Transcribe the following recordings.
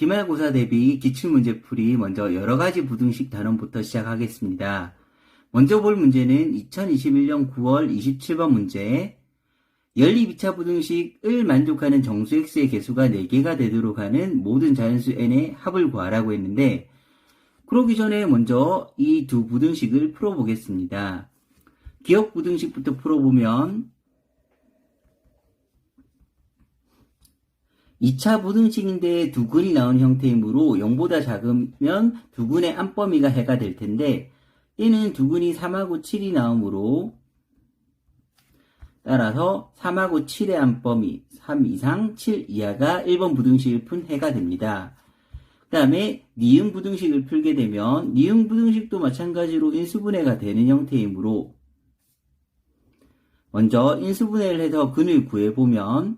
기말고사 대비 기출문제풀이 먼저 여러가지 부등식 단원부터 시작하겠습니다. 먼저 볼 문제는 2021년 9월 27번 문제. 연립 2차 부등식을 만족하는 정수 x의 개수가 4개가 되도록 하는 모든 자연수 n의 합을 구하라고 했는데, 그러기 전에 먼저 이 두 부등식을 풀어보겠습니다. 기억 부등식부터 풀어보면 2차 부등식인데 두근이 나온 형태이므로 0보다 작으면 두근의 안범위가 해가 될 텐데, 얘는 두근이 3하고 7이 나오므로 따라서 3하고 7의 안범위 3 이상 7 이하가 1번 부등식을 푼 해가 됩니다. 그 다음에 니은 부등식을 풀게 되면 니은 부등식도 마찬가지로 인수분해가 되는 형태이므로 먼저 인수분해를 해서 근을 구해보면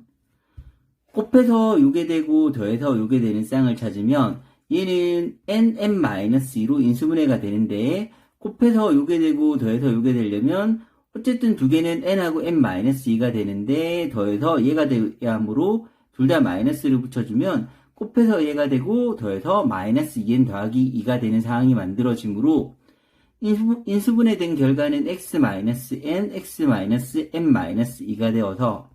곱해서 요게 되고 더해서 요게 되는 쌍을 찾으면 얘는 n-2로 인수분해가 되는데, 곱해서 요게 되고 더해서 요게 되려면 어쨌든 두 개는 n하고 n-2가 되는데 더해서 얘가 돼야 하므로 둘 다 마이너스를 붙여주면 곱해서 얘가 되고 더해서 마이너스 2n 더하기 2가 되는 상황이 만들어지므로 인수분해된 결과는 x-n, x-n-2가 되어서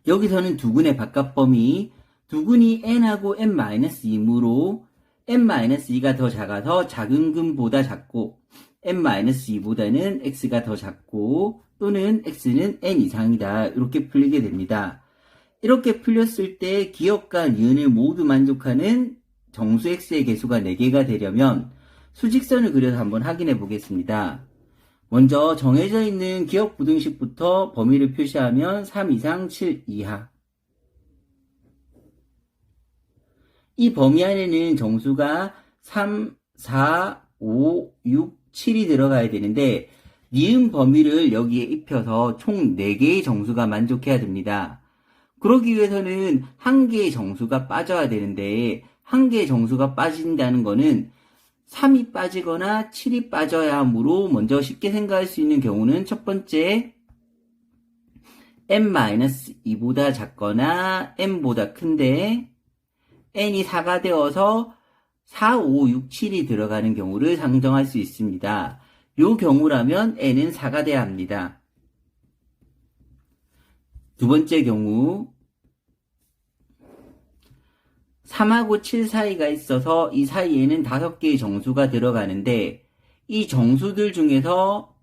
여기서는 두근의 바깥범위, 두근이 n하고 n-2이므로 n-2가 더 작아서 작은 근보다 작고 n-2보다는 x가 더 작고 또는 x는 n 이상이다. 이렇게 풀리게 됩니다. 이렇게 풀렸을 때 기억과 니은을 모두 만족하는 정수 x의 개수가 4개가 되려면 수직선을 그려서 한번 확인해 보겠습니다. 먼저 정해져 있는 기억 부등식부터 범위를 표시하면 3 이상 7 이하. 이 범위 안에는 정수가 3, 4, 5, 6, 7이 들어가야 되는데 니은 범위를 여기에 입혀서 총 4개의 정수가 만족해야 됩니다. 그러기 위해서는 한 개의 정수가 빠져야 되는데 한 개의 정수가 빠진다는 거는 3이 빠지거나 7이 빠져야 하므로 먼저 쉽게 생각할 수 있는 경우는 첫 번째 n-2보다 작거나 n보다 큰데 n이 4가 되어서 4, 5, 6, 7이 들어가는 경우를 상정할 수 있습니다. 요 경우라면 n은 4가 돼야 합니다. 두 번째 경우 3하고 7 사이가 있어서 이 사이에는 5개의 정수가 들어가는데 이 정수들 중에서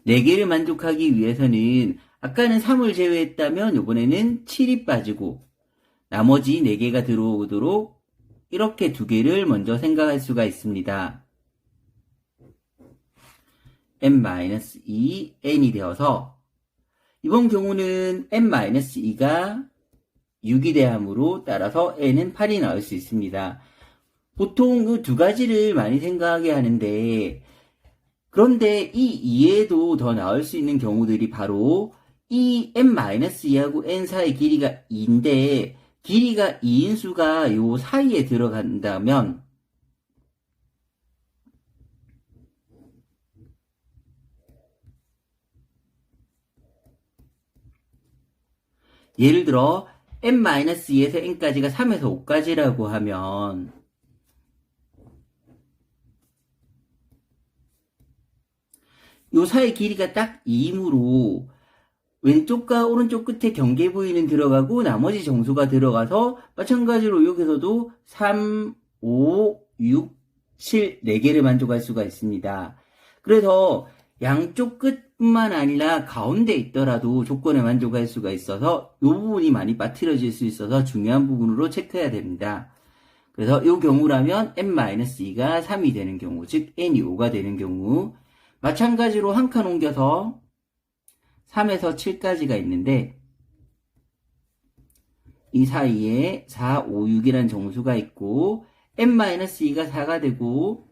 4개를 만족하기 위해서는 아까는 3을 제외했다면 이번에는 7이 빠지고 나머지 4개가 들어오도록 이렇게 2개를 먼저 생각할 수가 있습니다. n-2, n이 되어서 이번 경우는 n-2가 6이 대함으로 따라서 n은 8이 나올 수 있습니다. 보통 그 두 가지를 많이 생각하게 하는데, 그런데 이 이외에도 더 나올 수 있는 경우들이 바로 이 n-2하고 n 사이의 길이가 2인데 길이가 2인 수가 요 사이에 들어간다면 예를 들어 n-2에서 n까지가 3에서 5까지라고 하면 요 사이 길이가 딱 2이므로 왼쪽과 오른쪽 끝에 경계 부위는 들어가고 나머지 정수가 들어가서 마찬가지로 여기서도 3, 5, 6, 7, 4개를 만족할 수가 있습니다. 그래서 양쪽 끝뿐만 아니라 가운데 있더라도 조건에 만족할 수가 있어서 이 부분이 많이 빠뜨려질 수 있어서 중요한 부분으로 체크해야 됩니다. 그래서 이 경우라면 n-2가 3이 되는 경우, 즉 n이 5가 되는 경우, 마찬가지로 한 칸 옮겨서 3에서 7까지가 있는데 이 사이에 4, 5, 6이라는 정수가 있고 n-2가 4가 되고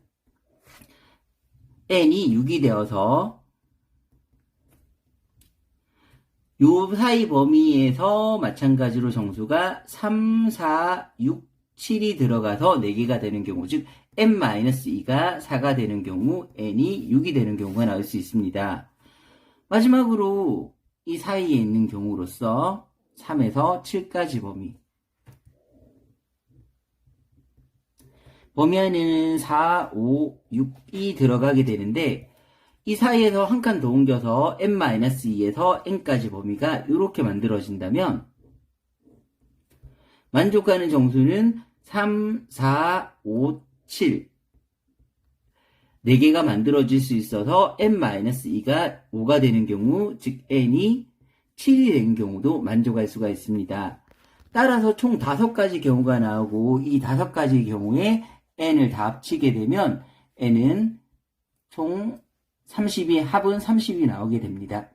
n이 6이 되어서 요 사이 범위에서 마찬가지로 정수가 3, 4, 6, 7이 들어가서 4개가 되는 경우, 즉 n-2가 4가 되는 경우, n이 6이 되는 경우가 나올 수 있습니다. 마지막으로 이 사이에 있는 경우로서 3에서 7까지 범위, 범위 안에는 4, 5, 6이 들어가게 되는데 이 사이에서 한 칸 더 옮겨서 n-2에서 n까지 범위가 이렇게 만들어진다면 만족하는 정수는 3, 4, 5, 7 4개가 만들어질 수 있어서 n-2가 5가 되는 경우, 즉 n이 7이 되는 경우도 만족할 수가 있습니다. 따라서 총 5가지 경우가 나오고 이 5가지 경우에 n을 다 합치게 되면 n은 총 30이 합은 30이 나오게 됩니다.